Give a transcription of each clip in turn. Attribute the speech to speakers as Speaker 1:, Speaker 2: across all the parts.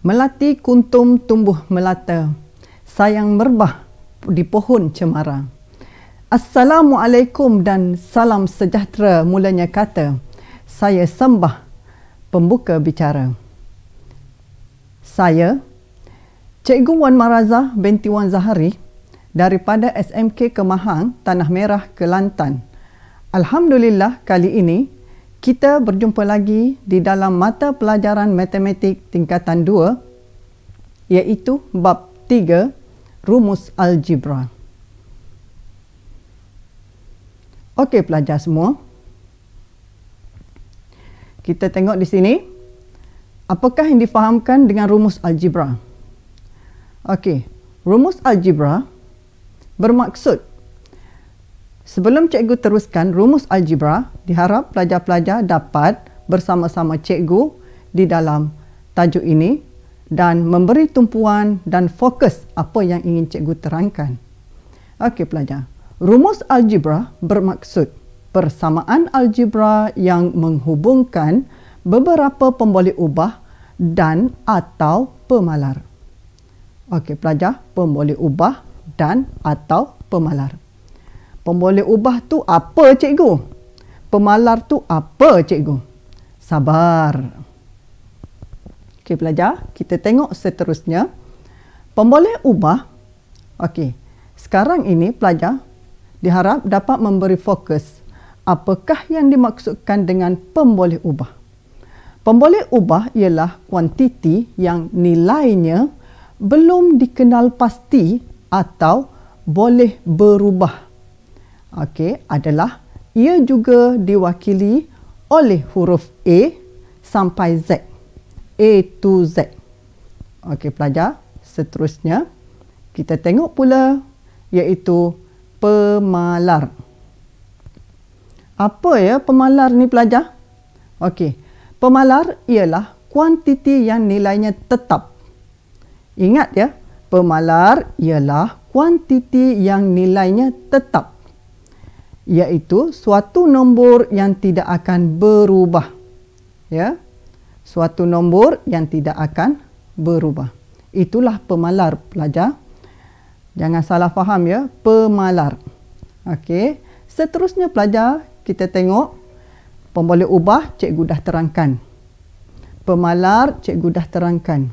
Speaker 1: Melati kuntum tumbuh melata, sayang merbah di pohon cemara. Assalamualaikum dan salam sejahtera mulanya kata, saya sembah pembuka bicara. Saya, Cikgu Wan Marazah binti Wan Zahari daripada SMK Kemahang, Tanah Merah, Kelantan. Alhamdulillah kali ini kita berjumpa lagi di dalam mata pelajaran matematik tingkatan 2 iaitu bab 3 rumus algebra. Okey pelajar semua. Kita tengok di sini apakah yang difahamkan dengan rumus algebra. Okey, rumus algebra bermaksud, sebelum cikgu teruskan rumus algebra, diharap pelajar-pelajar dapat bersama-sama cikgu di dalam tajuk ini dan memberi tumpuan dan fokus apa yang ingin cikgu terangkan. Okey pelajar, rumus algebra bermaksud persamaan algebra yang menghubungkan beberapa pemboleh ubah dan atau pemalar. Okey pelajar, pemboleh ubah dan atau pemalar. Pemboleh ubah tu apa cikgu? Pemalar tu apa cikgu? Sabar. Okey pelajar, kita tengok seterusnya. Pemboleh ubah. Okey. Sekarang ini pelajar diharap dapat memberi fokus apakah yang dimaksudkan dengan pemboleh ubah. Pemboleh ubah ialah kuantiti yang nilainya belum dikenal pasti atau boleh berubah. Okey, adalah ia juga diwakili oleh huruf A sampai Z. A to Z. Okey pelajar, seterusnya kita tengok pula iaitu pemalar. Apa ya pemalar ni pelajar? Okey, pemalar ialah kuantiti yang nilainya tetap. Ingat ya, pemalar ialah kuantiti yang nilainya tetap, iaitu suatu nombor yang tidak akan berubah. Ya, suatu nombor yang tidak akan berubah. Itulah pemalar pelajar. Jangan salah faham ya, pemalar. Okey, seterusnya pelajar kita tengok pemboleh ubah cikgu dah terangkan. Pemalar cikgu dah terangkan.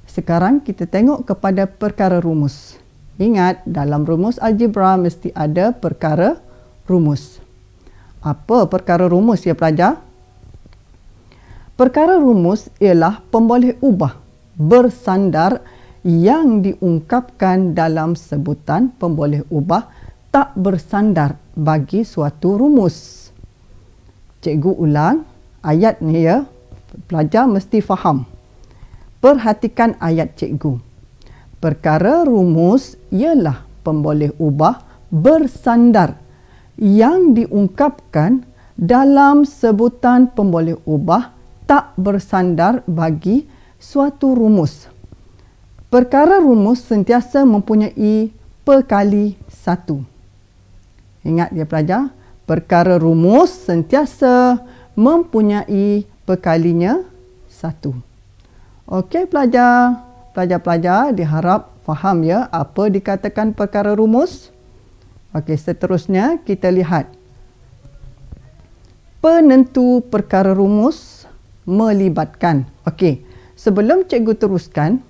Speaker 1: Sekarang kita tengok kepada perkara rumus. Ingat, dalam rumus algebra mesti ada perkara rumus. Apa perkara rumus ya pelajar? Perkara rumus ialah pemboleh ubah bersandar yang diungkapkan dalam sebutan pemboleh ubah tak bersandar bagi suatu rumus. Cikgu ulang ayat ni ya. Pelajar mesti faham. Perhatikan ayat cikgu. Perkara rumus ialah pemboleh ubah bersandar yang diungkapkan dalam sebutan pemboleh ubah tak bersandar bagi suatu rumus. Perkara rumus sentiasa mempunyai perkali satu. Ingat ya pelajar, perkara rumus sentiasa mempunyai perkalinya satu. Okey pelajar. Pelajar-pelajar diharap faham ya apa dikatakan perkara rumus. Okey, seterusnya kita lihat. Penentu perkara rumus melibatkan. Okey, sebelum cikgu teruskan,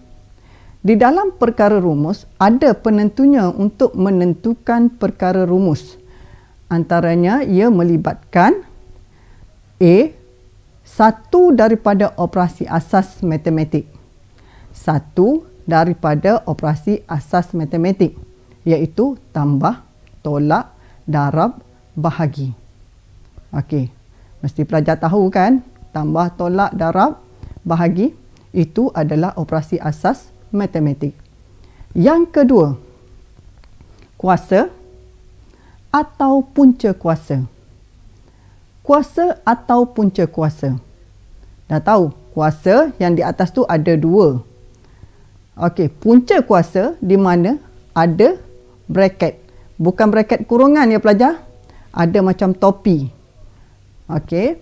Speaker 1: di dalam perkara rumus ada penentunya untuk menentukan perkara rumus. Antaranya ia melibatkan A. Satu daripada operasi asas matematik. Satu daripada operasi asas matematik, iaitu tambah, tolak, darab, bahagi. Okey, mesti pelajar tahu kan? Tambah, tolak, darab, bahagi itu adalah operasi asas matematik. Yang kedua, kuasa atau punca kuasa. Kuasa atau punca kuasa. Dah tahu, kuasa yang di atas tu ada dua. Okey, punca kuasa di mana ada bracket. Bukan bracket kurungan ya pelajar. Ada macam topi. Okey.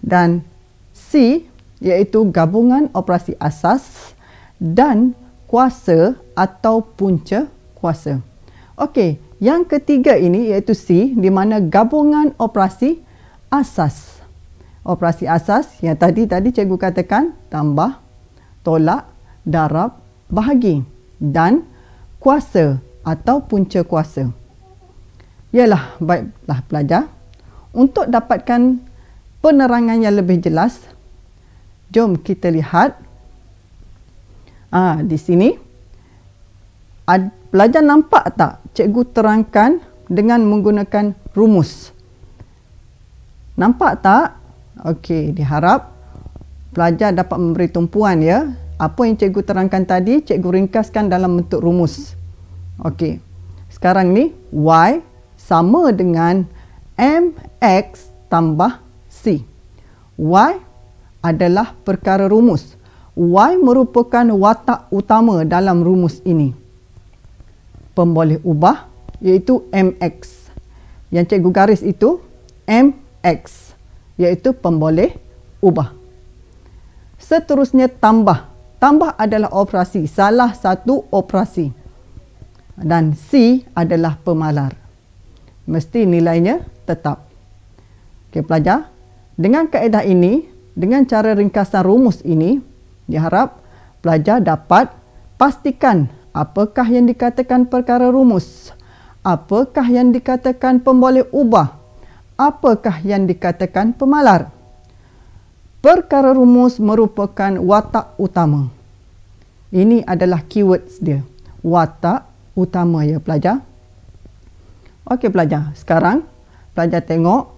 Speaker 1: Dan C iaitu gabungan operasi asas dan kuasa atau punca kuasa. Okey, yang ketiga ini iaitu C, di mana gabungan operasi asas. Operasi asas yang tadi cikgu katakan tambah, tolak, darab, bahagi dan kuasa atau punca kuasa. Yalah, baiklah pelajar. Untuk dapatkan penerangan yang lebih jelas, jom kita lihat. Di sini pelajar nampak tak cikgu terangkan dengan menggunakan rumus? Nampak tak? Okey, diharap pelajar dapat memberi tumpuan ya. Apa yang cikgu terangkan tadi, cikgu ringkaskan dalam bentuk rumus. Okey. Sekarang ni Y sama dengan MX tambah C. Y adalah perkara rumus. Y merupakan watak utama dalam rumus ini. Pemboleh ubah iaitu MX. Yang cikgu garis itu MX, iaitu pemboleh ubah. Seterusnya tambah. Tambah adalah operasi, salah satu operasi. Dan C adalah pemalar. Mesti nilainya tetap. Okey pelajar, dengan kaedah ini, dengan cara ringkasan rumus ini, diharap pelajar dapat pastikan apakah yang dikatakan perkara rumus, apakah yang dikatakan pemboleh ubah, apakah yang dikatakan pemalar. Perkara rumus merupakan watak utama. Ini adalah keywords dia. Watak utama ya pelajar. Okey pelajar, sekarang pelajar tengok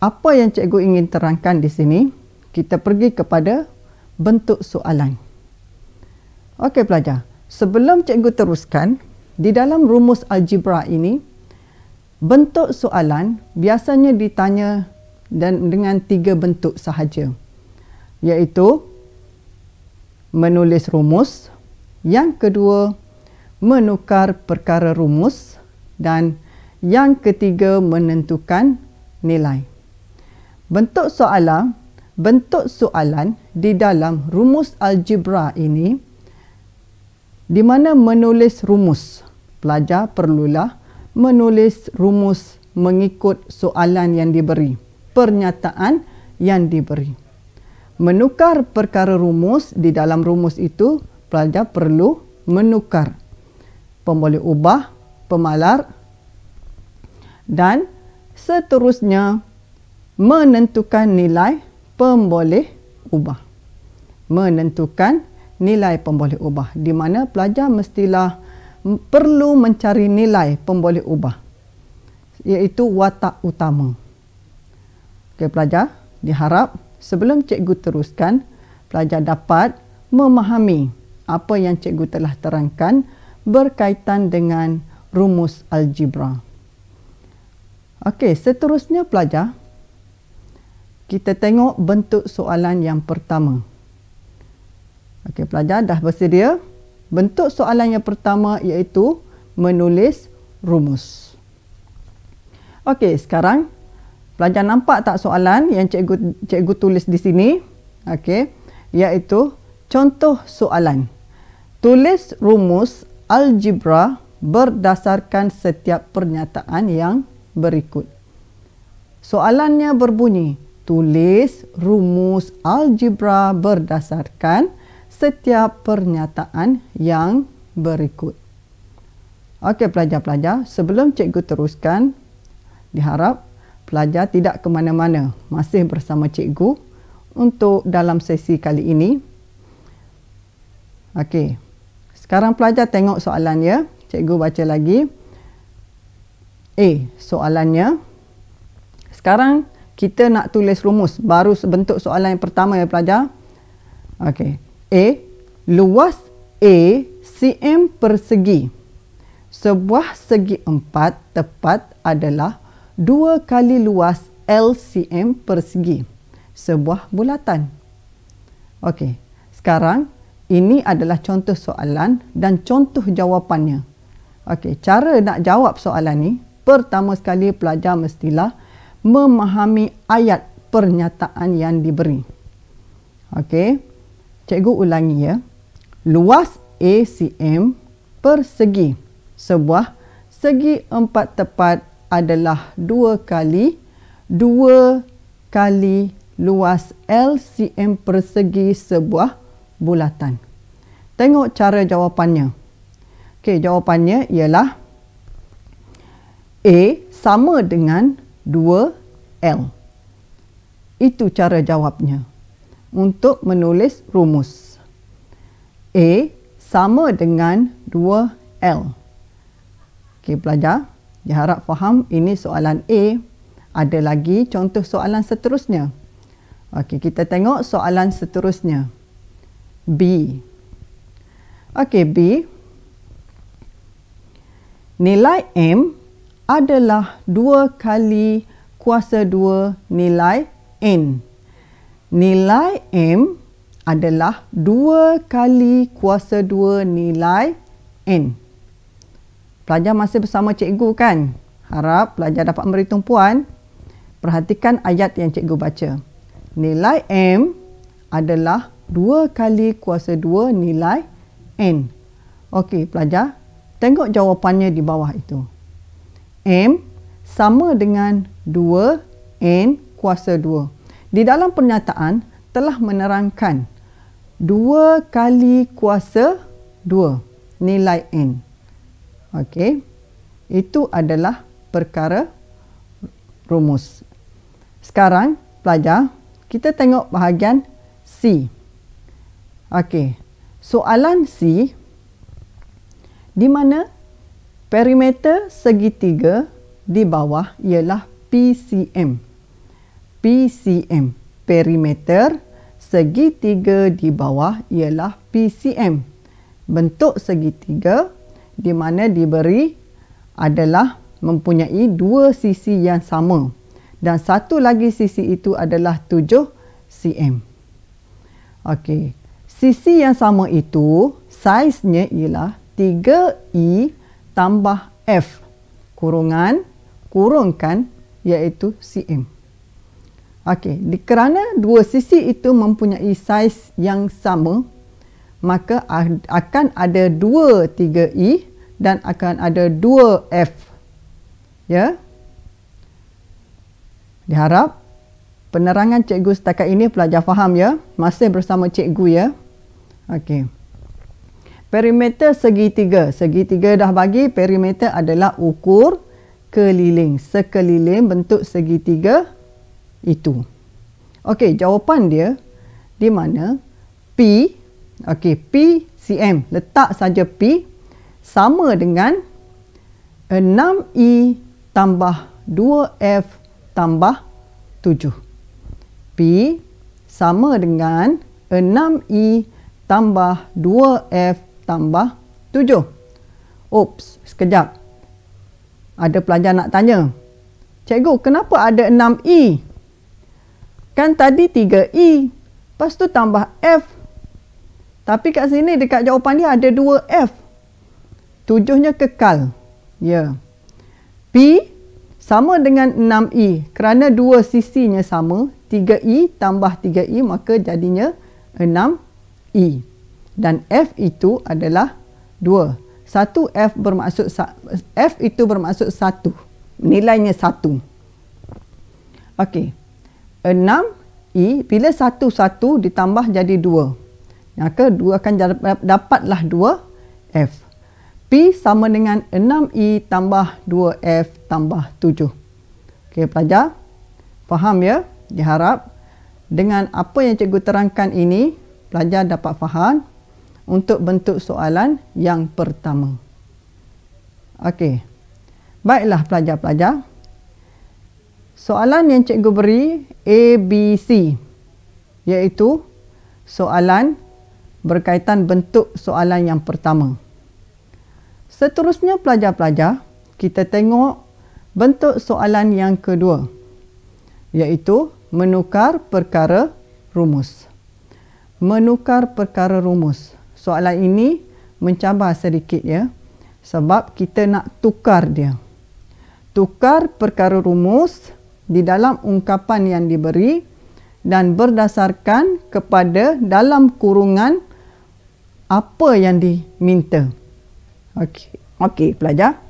Speaker 1: apa yang cikgu ingin terangkan di sini. Kita pergi kepada bentuk soalan. Okey pelajar, sebelum cikgu teruskan, di dalam rumus algebra ini, bentuk soalan biasanya ditanya dan dengan 3 bentuk sahaja, iaitu menulis rumus, yang kedua menukar perkara rumus, dan yang ketiga menentukan nilai. Bentuk soalan di dalam rumus algebra ini, di mana menulis rumus, pelajar perlulah menulis rumus mengikut soalan yang diberi, pernyataan yang diberi. Menukar perkara rumus, di dalam rumus itu pelajar perlu menukar pemboleh ubah, pemalar, dan seterusnya menentukan nilai pemboleh ubah. Menentukan nilai pemboleh ubah, di mana pelajar mestilah perlu mencari nilai pemboleh ubah, iaitu watak utama. Okey pelajar, diharap sebelum cikgu teruskan, pelajar dapat memahami apa yang cikgu telah terangkan berkaitan dengan rumus algebra. Okey, seterusnya pelajar, kita tengok bentuk soalan yang pertama. Okey pelajar, dah bersedia? Bentuk soalan yang pertama iaitu menulis rumus. Okey, sekarang pelajar nampak tak soalan yang cikgu tulis di sini? Okey, iaitu contoh soalan. Tulis rumus algebra berdasarkan setiap pernyataan yang berikut. Soalannya berbunyi, tulis rumus algebra berdasarkan setiap pernyataan yang berikut. Okey pelajar-pelajar, sebelum cikgu teruskan, diharap pelajar tidak ke mana-mana, masih bersama cikgu untuk dalam sesi kali ini. Okey, sekarang pelajar tengok soalannya. Cikgu baca lagi. Soalannya. Sekarang kita nak tulis rumus. Baru bentuk soalan yang pertama ya pelajar. Okey. Luas A cm persegi. Sebuah segi 4 tepat adalah 2 kali luas L cm persegi. Sebuah bulatan. Okey. Sekarang ini adalah contoh soalan dan contoh jawapannya. Okey, cara nak jawab soalan ni, pertama sekali pelajar mestilah memahami ayat pernyataan yang diberi. Okey. Cikgu ulangi ya. Luas ACM persegi. Sebuah segi empat tepat adalah 2 kali luas LCM persegi sebuah bulatan. Tengok cara jawapannya. Okey, jawapannya ialah A sama dengan 2L. Itu cara jawabnya. Untuk menulis rumus. A sama dengan 2L. Okey pelajar, diharap faham ini soalan A. Ada lagi contoh soalan seterusnya. Okey, kita tengok soalan seterusnya. B. Okey, B. Nilai M adalah 2 kali kuasa 2 nilai N. Nilai M adalah 2 kali kuasa 2 nilai N. Pelajar masih bersama cikgu kan? Harap pelajar dapat memberi tumpuan. Perhatikan ayat yang cikgu baca. Nilai M adalah 2 kali kuasa 2 nilai N. Okey pelajar, tengok jawapannya di bawah itu. M sama dengan 2N kuasa 2. Di dalam pernyataan telah menerangkan 2 kali kuasa 2 nilai N. Okey. Itu adalah perkara rumus. Sekarang pelajar, kita tengok bahagian C. Okey. Soalan C di mana perimeter segitiga di bawah ialah PCM. PCM. Perimeter segitiga di bawah ialah PCM. Bentuk segitiga di mana diberi adalah mempunyai 2 sisi yang sama. Dan satu lagi sisi itu adalah 7 cm. Okey. Sisi yang sama itu, saiznya ialah 3I tambah F. Kurungkan iaitu cm. Okey, kerana dua sisi itu mempunyai saiz yang sama, maka akan ada 2 3i dan akan ada 2f. Ya. Diharap penerangan cikgu setakat ini pelajar faham ya. Masih bersama cikgu ya. Okey. Perimeter segitiga. Segitiga dah bagi, perimeter adalah ukur keliling. Sekeliling bentuk segitiga itu. Okey, jawapan dia di mana P, okey, P cm, letak saja P sama dengan 6i tambah 2f tambah 7. P sama dengan 6i tambah 2f tambah 7. Oops, sekejap. Ada pelajar nak tanya, cikgu, kenapa ada 6i? Kan tadi 3i, lepas tu tambah f. Tapi kat sini dekat jawapan dia ada 2f. 7-nya kekal. Ya. P sama dengan 6i. Kerana dua sisinya sama, 3i tambah 3i, maka jadinya 6i. Dan f itu adalah 2. Satu f bermaksud, f itu bermaksud 1. Nilainya 1. Okey. 6i, bila 1 ditambah jadi 2. Maka 2 akan dapatlah 2f. P sama dengan 6i tambah 2f tambah 7. Okey pelajar, faham ya? Diharap dengan apa yang cikgu terangkan ini, pelajar dapat faham untuk bentuk soalan yang pertama. Okey. Baiklah pelajar-pelajar. Soalan yang cikgu beri A, B, C, iaitu soalan berkaitan bentuk soalan yang pertama. Seterusnya pelajar-pelajar, kita tengok bentuk soalan yang kedua, iaitu menukar perkara rumus. Menukar perkara rumus. Soalan ini mencabar sedikit ya, sebab kita nak tukar dia. Tukar perkara rumus di dalam ungkapan yang diberi dan berdasarkan kepada dalam kurungan apa yang diminta. Okey, pelajar.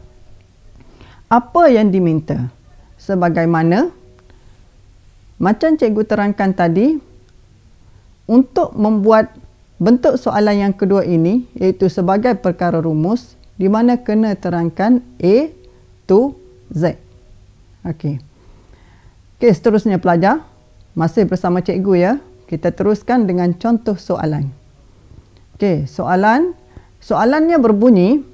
Speaker 1: Apa yang diminta? Sebagaimana macam cikgu terangkan tadi, untuk membuat bentuk soalan yang kedua ini, iaitu sebagai perkara rumus, di mana kena terangkan A to Z. Okey, seterusnya pelajar. Masih bersama cikgu ya. Kita teruskan dengan contoh soalan. Okey, soalannya berbunyi,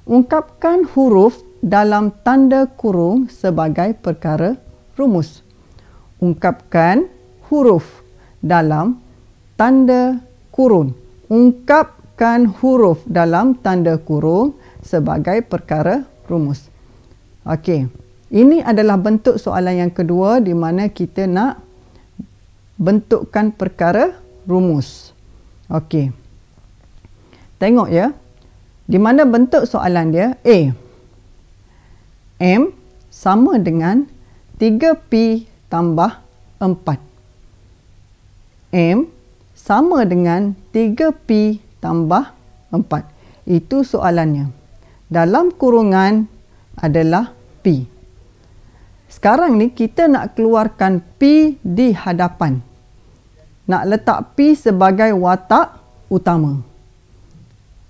Speaker 1: ungkapkan huruf dalam tanda kurung sebagai perkara rumus. Ungkapkan huruf dalam tanda kurung. Ungkapkan huruf dalam tanda kurung sebagai perkara rumus. Okey, ini adalah bentuk soalan yang kedua di mana kita nak bentukkan perkara rumus. Okey, tengok ya. Di mana bentuk soalan dia? A. M sama dengan 3P tambah 4. M sama dengan 3P tambah 4. Itu soalannya. Dalam kurungan adalah P. Sekarang ni kita nak keluarkan P di hadapan. Nak letak P sebagai watak utama.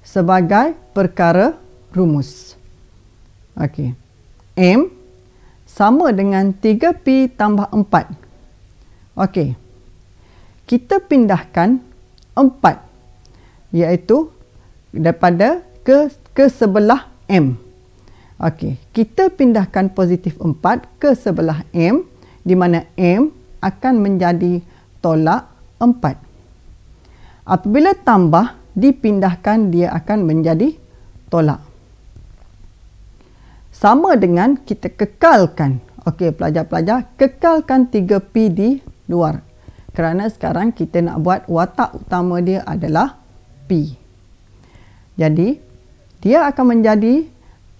Speaker 1: Sebagai perkara rumus. Okey. M sama dengan 3P tambah 4. Okey. Kita pindahkan 4. Iaitu daripada ke sebelah M. Okey. Kita pindahkan positif 4 ke sebelah M. Di mana M akan menjadi tolak 4. Apabila tambah, dipindahkan, dia akan menjadi tolak. Sama dengan kita kekalkan. Okey, pelajar-pelajar, kekalkan 3P di luar. Kerana sekarang kita nak buat watak utama dia adalah P. Jadi, dia akan menjadi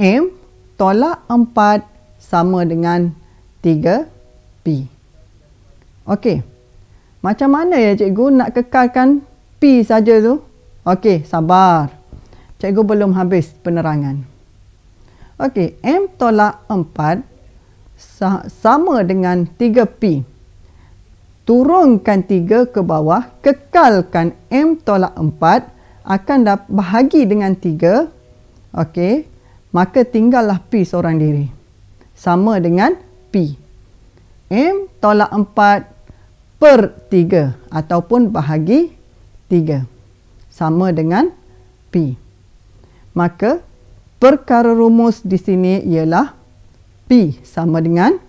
Speaker 1: M tolak 4 sama dengan 3P. Okey. Macam mana ya cikgu nak kekalkan P saja tu? Okey, sabar. Cikgu belum habis penerangan. Okey, M tolak 4 sama dengan 3P. Turunkan 3 ke bawah, kekalkan M tolak 4 akan bahagi dengan 3. Okey, maka tinggallah P seorang diri. Sama dengan P. M tolak 4 per 3 ataupun bahagi 3. Sama dengan P. Maka perkara rumus di sini ialah P sama dengan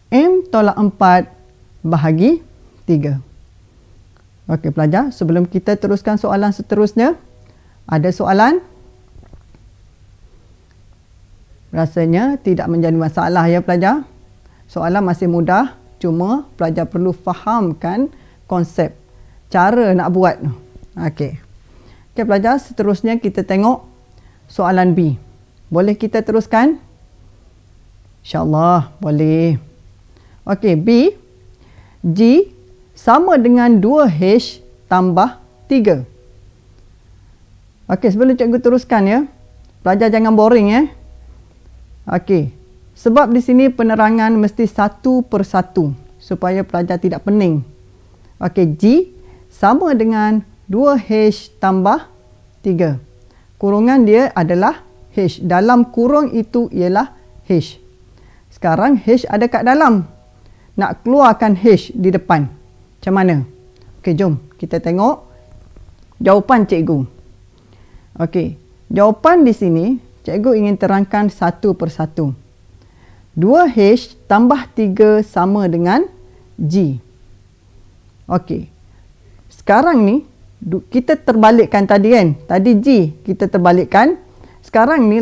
Speaker 1: M tolak 4 bahagi 3. Okey pelajar, sebelum kita teruskan soalan seterusnya, ada soalan? Rasanya tidak menjadi masalah ya pelajar. Soalan masih mudah, cuma pelajar perlu fahamkan konsep, cara nak buat. Okey. Okey pelajar, seterusnya kita tengok soalan B. Boleh kita teruskan? InsyaAllah boleh. Okey, B. G sama dengan 2H tambah 3. Okey, sebelum cikgu teruskan ya, pelajar jangan boring ya. Okey, sebab di sini penerangan mesti satu per satu supaya pelajar tidak pening. Okey, G sama dengan 2H tambah 3. Kurungan dia adalah H. Dalam kurung itu ialah H. Sekarang H ada kat dalam. Nak keluarkan H di depan. Macam mana? Okey, jom kita tengok jawapan cikgu. Okey, jawapan di sini cikgu ingin terangkan satu per satu. 2H tambah 3 sama dengan G. Okey. Sekarang ni kita terbalikkan tadi kan. Tadi G kita terbalikkan. Sekarang ni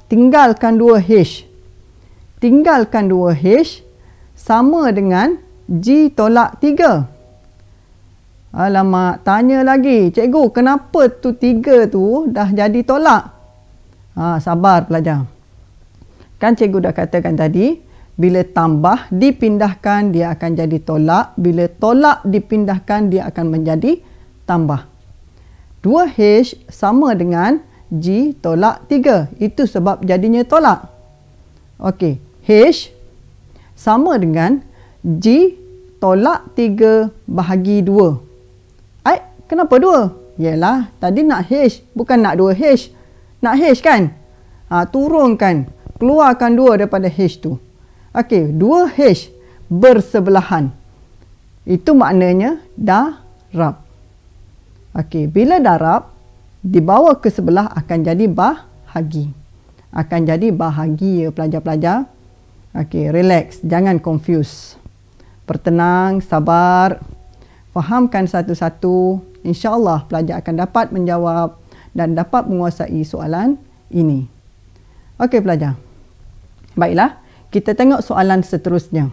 Speaker 1: tinggalkan 2H. Tinggalkan 2H sama dengan G tolak 3. Alamak, tanya lagi. Cikgu, kenapa tu 3 tu dah jadi tolak? Sabar pelajar. Kan cikgu dah katakan tadi, Bila tambah dipindahkan, dia akan jadi tolak. Bila tolak dipindahkan, dia akan menjadi tambah. 2H sama dengan G tolak 3. Itu sebab jadinya tolak. Okey, H sama dengan G tolak 3 bahagi 2. Kenapa 2? Yalah, tadi nak H, bukan nak 2H. Nak H kan? Turunkan, keluarkan 2 daripada H tu. Okey, 2H bersebelahan. Itu maknanya darab. Okey, bila darab, dibawa ke sebelah akan jadi bahagi. Akan jadi bahagi ya pelajar-pelajar. Okey, relax, jangan confuse. Bertenang, sabar. Fahamkan satu-satu. InsyaAllah pelajar akan dapat menjawab dan dapat menguasai soalan ini. Okey pelajar. Baiklah. Kita tengok soalan seterusnya.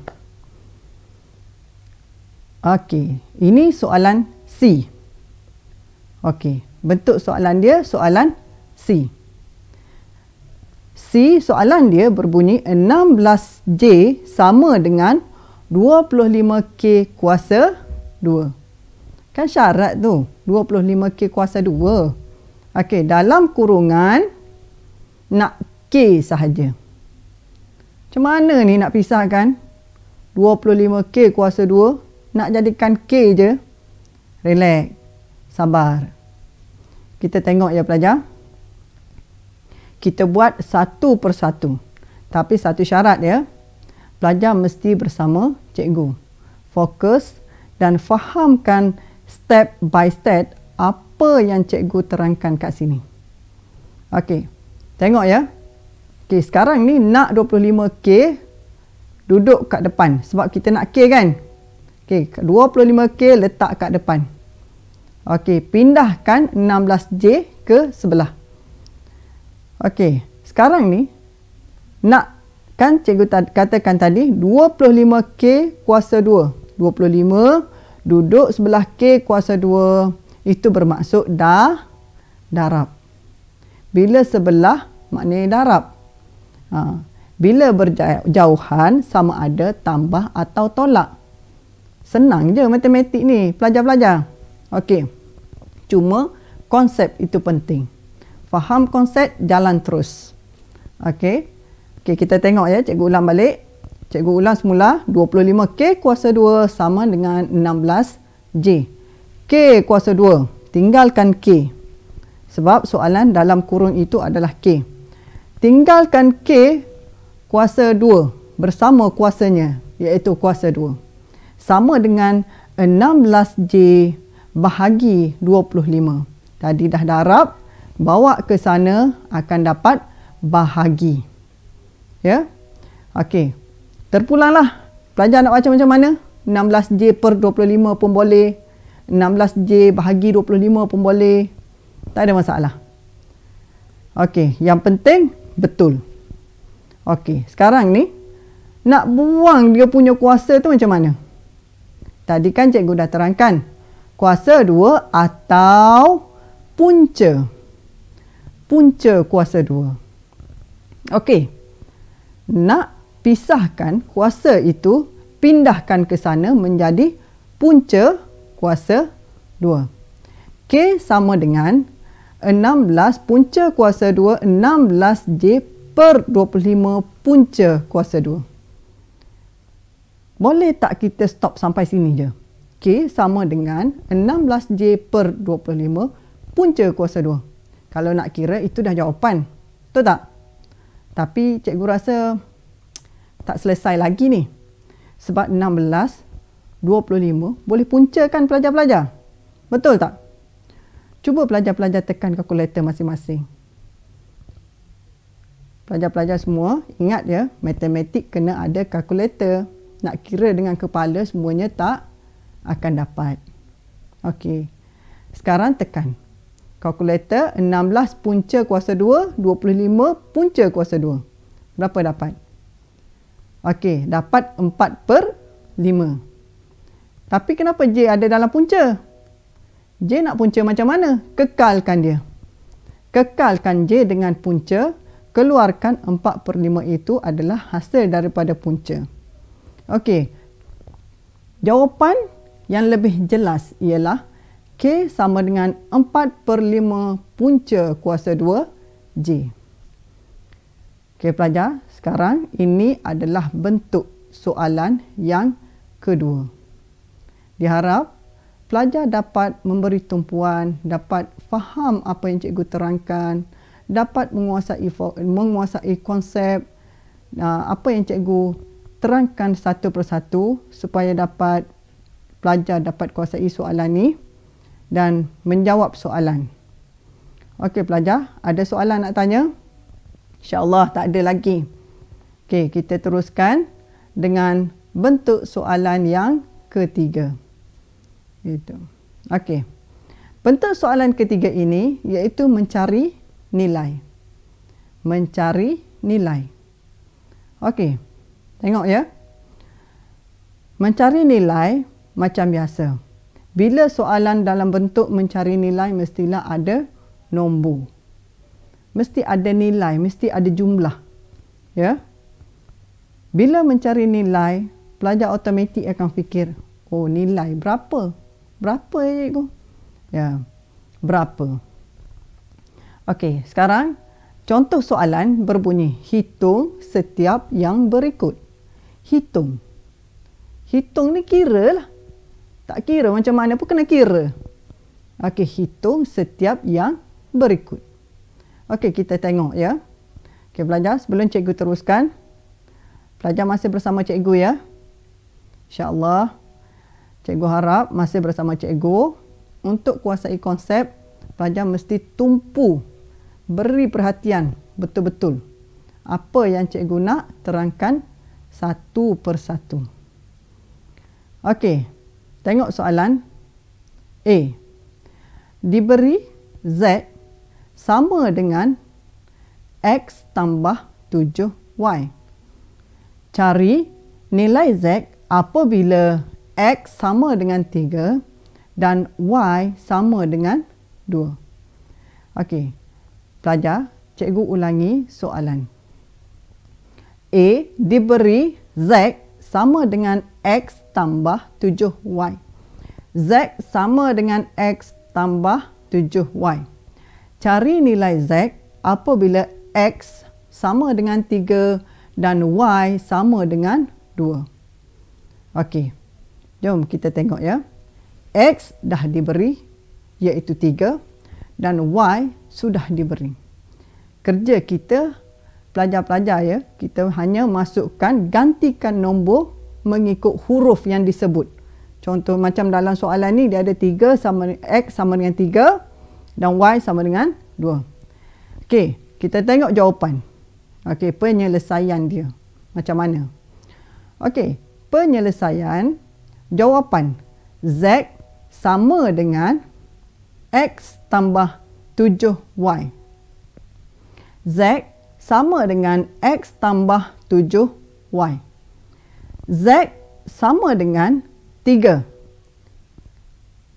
Speaker 1: Okey, ini soalan C. Okey, bentuk soalan dia soalan C. C soalan dia berbunyi 16J sama dengan 25K kuasa 2. Kan syarat tu, 25K kuasa 2. Okey, dalam kurungan nak K sahaja. Macam mana ni nak pisahkan? 25K kuasa 2. Nak jadikan K je. Relax. Sabar. Kita tengok ya pelajar. Kita buat satu persatu. Tapi satu syarat ya. Pelajar mesti bersama cikgu. Fokus dan fahamkan step by step apa yang cikgu terangkan kat sini. Okey. Tengok ya. Okey, sekarang ni nak 25K duduk kat depan. Sebab kita nak K kan? Okey, 25K letak kat depan. Okey, pindahkan 16J ke sebelah. Okey, sekarang ni nak kan cikgu katakan tadi 25K kuasa 2. 25 duduk sebelah K kuasa 2. Itu bermaksud darab. Bila sebelah maknanya darab. Bila berjauhan sama ada tambah atau tolak. Senang je matematik ni pelajar-pelajar. Okey. Cuma konsep itu penting. Faham konsep, jalan terus. Okey. Okey, kita tengok ya, cikgu ulang balik. Cikgu ulang semula. 25K kuasa 2 sama dengan 16J. K kuasa 2. Tinggalkan K. Sebab soalan dalam kurung itu adalah K. Tinggalkan K kuasa 2 bersama kuasanya, iaitu kuasa 2. Sama dengan 16J bahagi 25. Tadi dah darab, bawa ke sana akan dapat bahagi. Ya? Okey. Terpulanglah. Pelajar nak baca macam mana? 16J per 25 pun boleh. 16J bahagi 25 pun boleh. Tak ada masalah. Okey, yang penting betul. Okey, sekarang ni nak buang dia punya kuasa tu macam mana? Tadi kan cikgu dah terangkan. Kuasa 2 atau punca. Punca kuasa 2. Okey. Nak pisahkan kuasa itu, pindahkan ke sana menjadi punca kuasa 2. K sama dengan 16 punca kuasa 2, 16J per 25 punca kuasa 2. Boleh tak kita stop sampai sini je? K sama dengan 16J per 25 punca kuasa 2. Kalau nak kira, itu dah jawapan. Betul tak? Tapi cikgu rasa tak selesai lagi ni. Sebab 16, 25 boleh puncakan pelajar-pelajar. Betul tak? Cuba pelajar-pelajar tekan kalkulator masing-masing. Pelajar-pelajar semua, ingat ya, matematik kena ada kalkulator. Nak kira dengan kepala semuanya tak akan dapat. Okey. Sekarang tekan. Kalkulator 16 punca kuasa 2, 25 punca kuasa 2. Berapa dapat? Okey, dapat 4/5. Tapi kenapa J ada dalam punca? J nak punca macam mana? Kekalkan dia. Kekalkan J dengan punca. keluarkan 4/5 itu adalah hasil daripada punca. Okey. Jawapan yang lebih jelas ialah K sama dengan 4/5 punca kuasa 2 J. Okey pelajar, sekarang ini adalah bentuk soalan yang kedua. Diharap pelajar dapat memberi tumpuan, dapat faham apa yang cikgu terangkan, dapat menguasai konsep apa yang cikgu terangkan satu persatu supaya dapat pelajar dapat kuasai soalan ni dan menjawab soalan. Okey pelajar, ada soalan nak tanya? InsyaAllah tak ada lagi. Okey, kita teruskan dengan bentuk soalan yang ketiga. Itu. Okey. Bentuk soalan ketiga ini iaitu mencari nilai. Mencari nilai. Okey. Tengok ya. Mencari nilai macam biasa. Bila soalan dalam bentuk mencari nilai mestilah ada nombor. Mesti ada nilai, mesti ada jumlah. Ya. Bila mencari nilai, pelajar automatik akan fikir, oh nilai berapa? Berapa ya cikgu? Ya, berapa? Okey, sekarang contoh soalan berbunyi, hitung setiap yang berikut. Hitung. Hitung ni kira lah. Tak kira macam mana pun kena kira. Okey, hitung setiap yang berikut. Okey, kita tengok ya. Okey, pelajar, sebelum cikgu teruskan, pelajar masih bersama cikgu ya. InsyaAllah, cikgu harap masih bersama cikgu. Untuk kuasai konsep, pelajar mesti tumpu, beri perhatian betul-betul. Apa yang cikgu nak terangkan satu persatu. Okey, tengok soalan A. Diberi Z sama dengan X tambah 7Y. Cari nilai Z apabila X sama dengan 3 dan Y sama dengan 2. Okey, pelajar, cikgu ulangi soalan. A diberi Z sama dengan X tambah 7Y. Z sama dengan X tambah 7Y. Cari nilai Z apabila X sama dengan 3 dan Y sama dengan 2. Okey, jom kita tengok ya. X dah diberi iaitu 3 dan Y sudah diberi. Kerja kita, pelajar-pelajar ya, kita hanya masukkan, gantikan nombor mengikut huruf yang disebut. Contoh macam dalam soalan ni dia ada 3 sama X sama dengan 3 dan Y sama dengan 2. Okey, kita tengok jawapan. Okey, penyelesaian dia macam mana? Okey, penyelesaian jawapan Z sama dengan X tambah 7Y. Z sama dengan X tambah 7Y. Z sama dengan 3.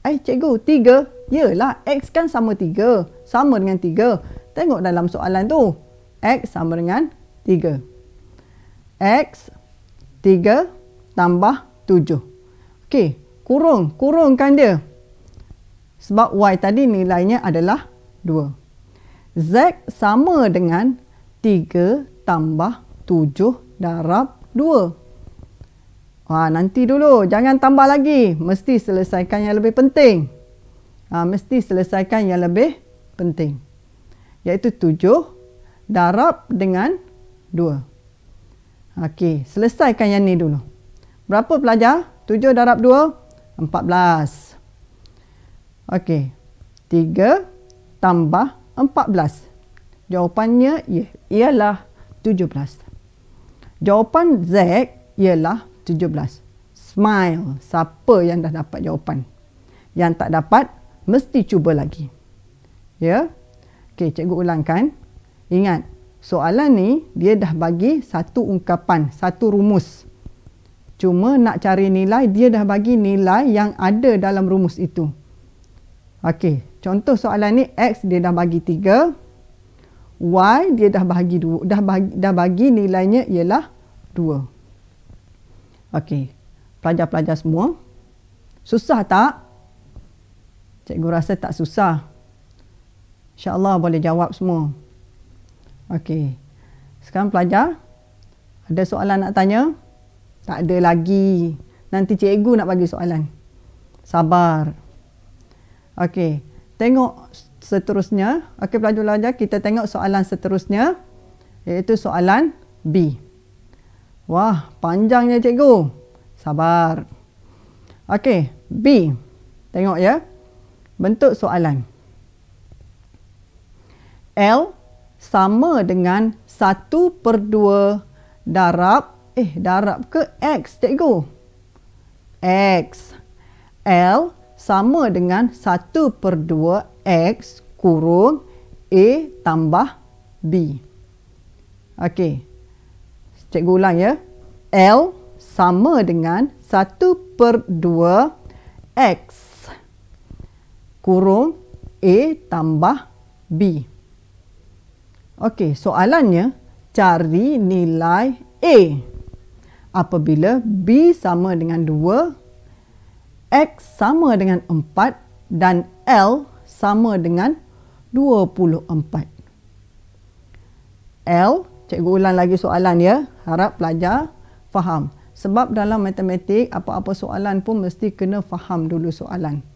Speaker 1: Cikgu, 3? Yalah, X kan sama 3. Sama dengan 3. Tengok dalam soalan tu. X sama dengan 3. X 3 tambah 7. Okey, kurungkan dia. Sebab Y tadi nilainya adalah 2. Z sama dengan 3 tambah 7 darab 2. Nanti dulu, jangan tambah lagi. Mesti selesaikan yang lebih penting. Mesti selesaikan yang lebih penting. Iaitu 7 darab dengan 2. Okey, selesaikan yang ni dulu. Berapa pelajar? 7 darab 2? 14. Okey, 3 tambah 14. Jawapannya ialah 17. Jawapan Z ialah 17. Smile. Siapa yang dah dapat jawapan? Yang tak dapat, mesti cuba lagi. Ya? Okey, cikgu ulangkan. Ingat, soalan ni dia dah bagi satu ungkapan, satu rumus. Cuma nak cari nilai, dia dah bagi nilai yang ada dalam rumus itu. Okey, contoh soalan ni X dia dah bagi 3, Y dia dah bagi nilainya ialah 2. Okey. Pelajar-pelajar semua, susah tak? Cikgu rasa tak susah. InsyaAllah boleh jawab semua. Okey. Sekarang pelajar, ada soalan nak tanya? Tak ada lagi. Nanti cikgu nak bagi soalan. Sabar. Okey. Tengok seterusnya. Okey pelajar-pelajar, kita tengok soalan seterusnya. Iaitu soalan B. Wah, panjangnya cikgu. Sabar. Okey, B. Tengok ya. Bentuk soalan. L sama dengan 1/2 darab ke X, cikgu? X. L sama dengan 1/2 X kurung A tambah B. Okey. Cikgu ulang ya. L sama dengan 1/2 X kurung A tambah B. Okey, soalannya cari nilai A apabila B sama dengan 2, X sama dengan 4 dan L sama dengan 24. L, cikgu ulang lagi soalan ya. Harap pelajar faham. Sebab dalam matematik, apa-apa soalan pun mesti kena faham dulu soalan.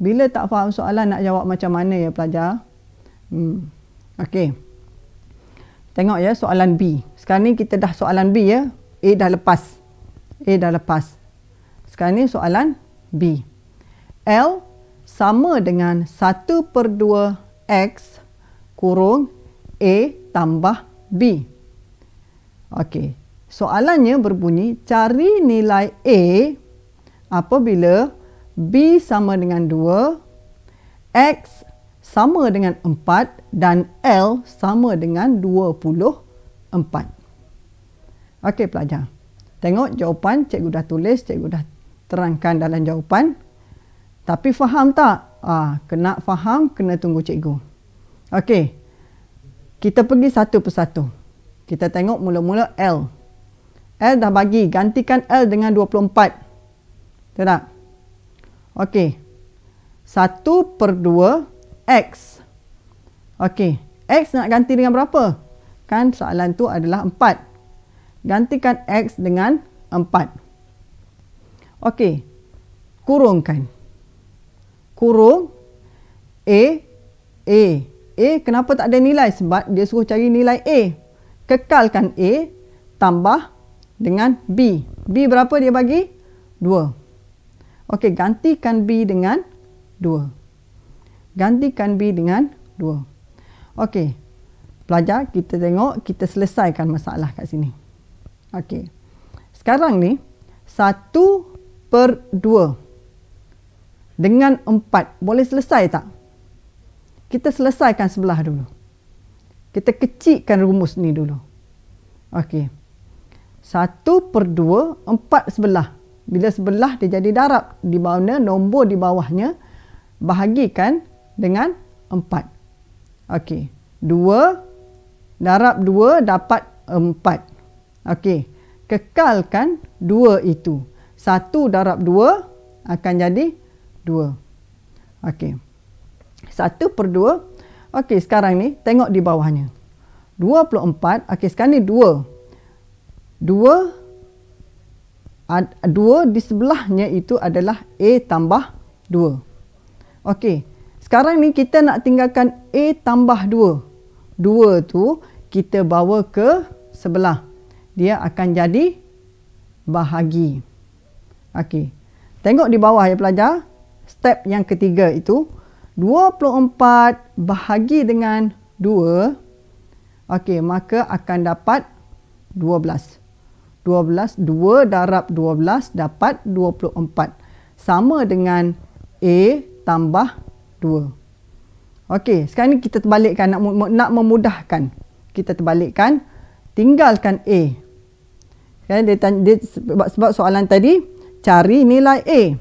Speaker 1: Bila tak faham soalan, nak jawab macam mana ya pelajar? Okey. Tengok ya soalan B. Sekarang ni kita dah soalan B ya. A dah lepas. Sekarang ni soalan B. L sama dengan 1/2 X kurung A tambah B. Okey. Soalannya berbunyi, cari nilai A apabila B sama dengan 2, X sama dengan 4 dan L sama dengan 24. Okey pelajar. Tengok jawapan cikgu dah tulis, cikgu dah terangkan dalam jawapan. Tapi faham tak? Kena faham, kena tunggu cikgu. Okey. Kita pergi satu persatu. Kita tengok mula-mula L. L dah bagi, gantikan L dengan 24. Betul tak? Okey. 1/2 X. Okey. X nak ganti dengan berapa? Kan soalan tu adalah 4. Gantikan X dengan 4. Okey. Kurungkan. Kurung A. A kenapa tak ada nilai? Sebab dia suruh cari nilai A. Kekalkan A tambah dengan B. B berapa dia bagi? 2. Okey, gantikan B dengan 2. Gantikan B dengan 2. Okey. Pelajar, kita tengok, kita selesaikan masalah kat sini. Okey. Sekarang ni 1/2 dengan 4 boleh selesai tak? Kita selesaikan sebelah dulu. Kita kecilkan rumus ni dulu. Okey. 1/2, 4 sebelah. Bila sebelah dia jadi darab. Di mana nombor di bawahnya bahagikan dengan 4. Okey. 2 darab 2 dapat 4. Okey. Kekalkan 2 itu. 1 darab 2 akan jadi 2. Okey. 1/2. Okey, sekarang ni tengok di bawahnya. 24. Okey, sekarang ni 2. 2 di sebelahnya itu adalah A tambah 2. Okey. Sekarang ni kita nak tinggalkan A tambah 2. 2 tu kita bawa ke sebelah. Dia akan jadi bahagi. Okey. Tengok di bawah ya pelajar. Step yang ketiga itu 24 bahagi dengan 2. Okey, maka akan dapat 12. 2 darab 12 dapat 24. Sama dengan A tambah 2. Okey, sekarang ni kita terbalikkan, nak memudahkan. Kita terbalikkan, tinggalkan A. Ya, sebab soalan tadi, cari nilai A.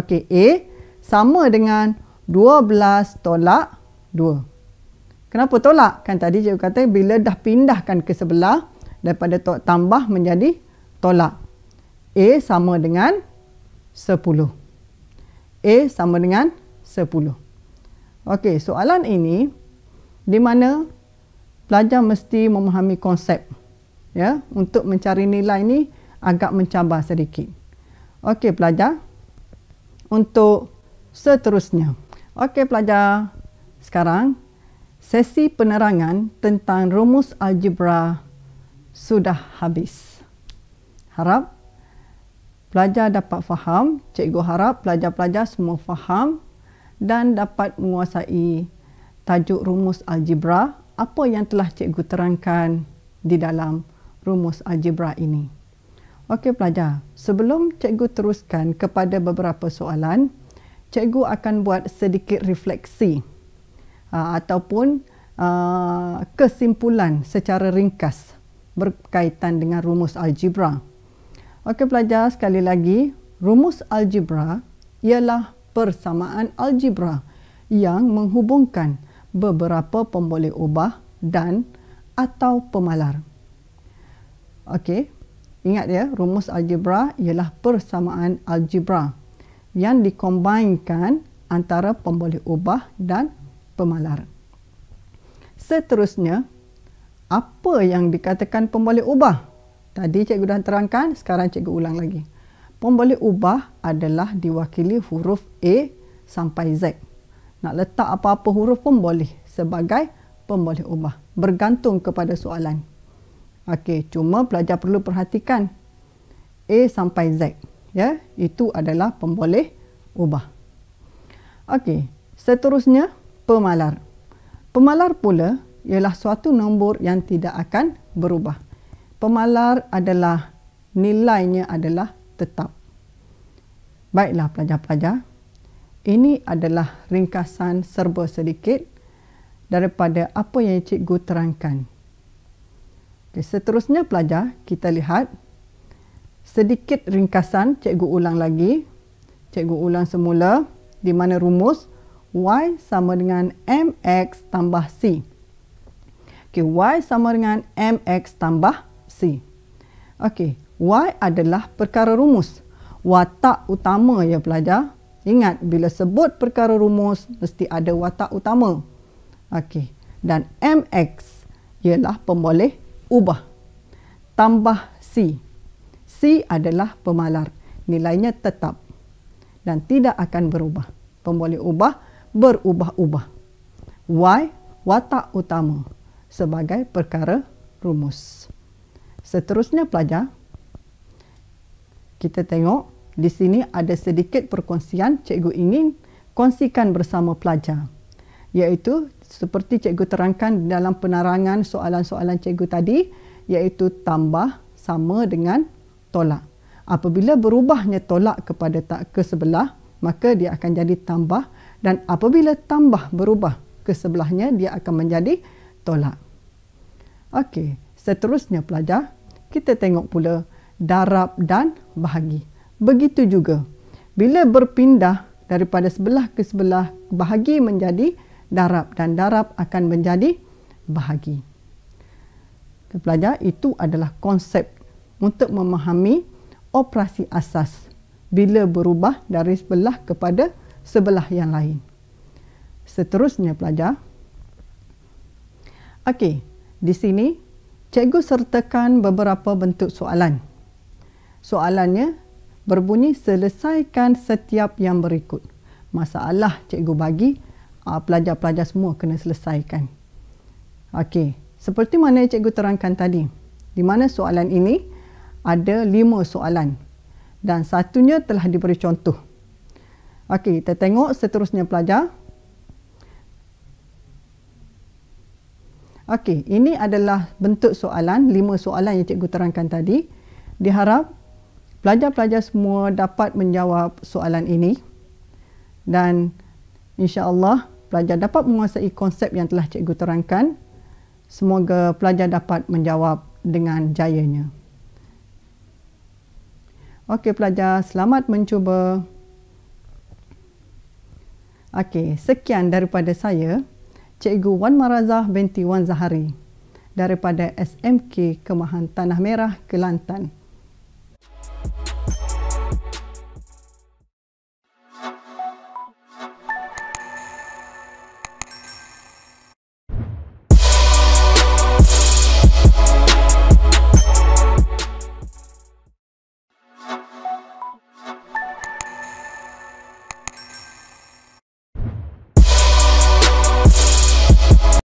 Speaker 1: Okey, A sama dengan 12 tolak 2. Kenapa tolak? Kan tadi cikgu kata bila dah pindahkan ke sebelah, daripada tambah menjadi tolak. A sama dengan 10. A sama dengan 10. Okey, soalan ini di mana pelajar mesti memahami konsep. Ya, untuk mencari nilai ni agak mencabar sedikit. Okey pelajar, untuk seterusnya. Okey pelajar, sekarang sesi penerangan tentang rumus algebra sudah habis. Harap pelajar dapat faham, cikgu harap pelajar-pelajar semua faham dan dapat menguasai tajuk rumus algebra, apa yang telah cikgu terangkan di dalam rumus algebra ini. Okey pelajar, sebelum cikgu teruskan kepada beberapa soalan, cikgu akan buat sedikit refleksi ataupun kesimpulan secara ringkas berkaitan dengan rumus algebra. Okey pelajar, sekali lagi, rumus algebra ialah persamaan algebra yang menghubungkan beberapa pemboleh ubah dan atau pemalar. Okey, ingat ya, rumus algebra ialah persamaan algebra yang dikombinkan antara pemboleh ubah dan pemalar. Seterusnya, apa yang dikatakan pemboleh ubah? Tadi cikgu dah terangkan, sekarang cikgu ulang lagi. Pemboleh ubah adalah diwakili huruf A sampai Z. Nak letak apa-apa huruf pun boleh sebagai pemboleh ubah, bergantung kepada soalan. Okey, cuma pelajar perlu perhatikan A sampai Z. Ya, itu adalah pemboleh ubah. Okey, seterusnya pemalar. Pemalar pula ialah suatu nombor yang tidak akan berubah. Pemalar adalah nilainya adalah tetap. Baiklah pelajar-pelajar, ini adalah ringkasan serba sedikit daripada apa yang cikgu terangkan. Okay, seterusnya pelajar, kita lihat sedikit ringkasan. Cikgu ulang lagi. Cikgu ulang semula di mana rumus Y sama dengan MX tambah C. Okay, Y sama dengan MX tambah C. Okey, Y adalah perkara rumus. Watak utama ya pelajar. Ingat, bila sebut perkara rumus, mesti ada watak utama. Okey, dan MX ialah pemboleh ubah. Tambah C. C adalah pemalar. Nilainya tetap dan tidak akan berubah. Pemboleh ubah berubah-ubah. Y, watak utama sebagai perkara rumus. Seterusnya pelajar, kita tengok di sini ada sedikit perkongsian cikgu ingin kongsikan bersama pelajar. Iaitu seperti cikgu terangkan dalam penerangan soalan-soalan cikgu tadi, iaitu tambah sama dengan tolak. Apabila berubahnya tolak kepada ke sebelah, maka dia akan jadi tambah, dan apabila tambah berubah ke sebelahnya, dia akan menjadi tolak. Okey, seterusnya pelajar, kita tengok pula darab dan bahagi. Begitu juga, bila berpindah daripada sebelah ke sebelah, bahagi menjadi darab dan darab akan menjadi bahagi. Pelajar, itu adalah konsep untuk memahami operasi asas bila berubah dari sebelah kepada sebelah yang lain. Seterusnya pelajar. Okey, di sini cikgu sertakan beberapa bentuk soalan. Soalannya berbunyi selesaikan setiap yang berikut. Masalah cikgu bagi pelajar-pelajar semua kena selesaikan. Okey, seperti mana yang cikgu terangkan tadi, di mana soalan ini ada 5 soalan dan satunya telah diberi contoh. Okey, kita tengok seterusnya pelajar. Okey, ini adalah bentuk soalan, 5 soalan yang cikgu terangkan tadi. Diharap pelajar-pelajar semua dapat menjawab soalan ini dan insya-Allah pelajar dapat menguasai konsep yang telah cikgu terangkan. Semoga pelajar dapat menjawab dengan jayanya. Okey pelajar, selamat mencuba. Okey, sekian daripada saya. Cikgu Wan Marazah binti Wan Zahari daripada SMK Kemahan Tanah Merah, Kelantan.